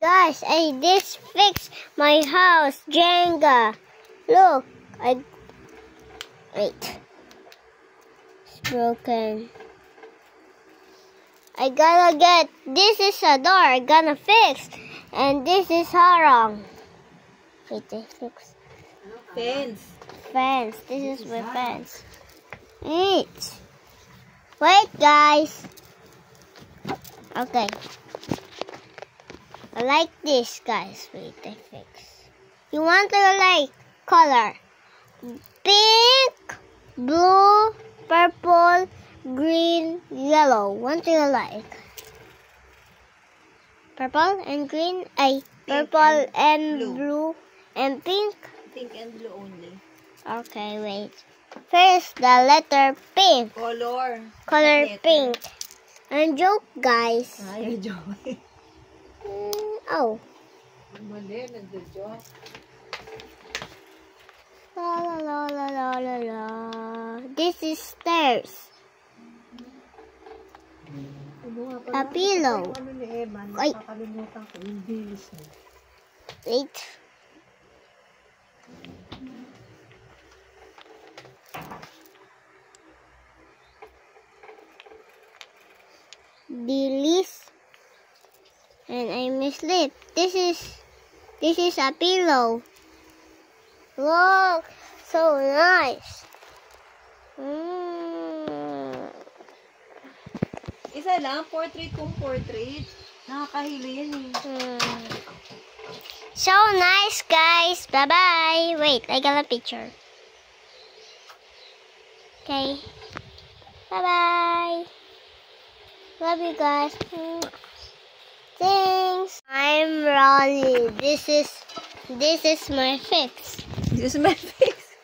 Guys, I just fixed my house, Jenga. Look, wait. It's broken. I gotta get, this is a door I gonna fix. And this is harang. Wait, I fix. Fence. Fence. This is my fence. Wait, guys. Okay. I like this, guys. Wait, I fix. You want to like color? Pink, blue, purple, green, yellow. What do you like? Purple and green? Purple and blue and pink? Pink and blue only. Okay, wait. First, the letter pink. Color. Color pink. And joke, guys. Ay, joke. Oh. Mali, nagjo-joke. La la la la la la la. This is stairs. A pillow. Ano ni Eman? Ay. Nakakalimutan ko. Yung bilis niya. Wait. Bilis. And I mislip. This is a pillow. Look, so nice. Isa lang, portrait kung portrait. Nakakahili yan eh. So nice, guys. Bye-bye. Wait, I got a picture. Okay. Bye-bye. Love you guys. Thanks. I'm Ronnie. This is my fix. This is my fix.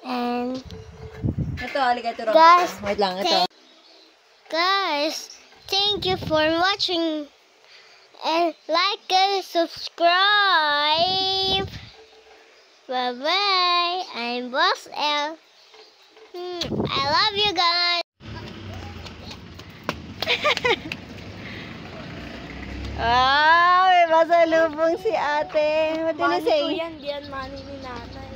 And Ito, aligato ron. guys, Wait lang, ito. Guys, thank you for watching and like and subscribe. Bye-bye. I'm Boss L. I love you guys. May masalubong si ate. What did you say? Yan, diyan mani ni nanay.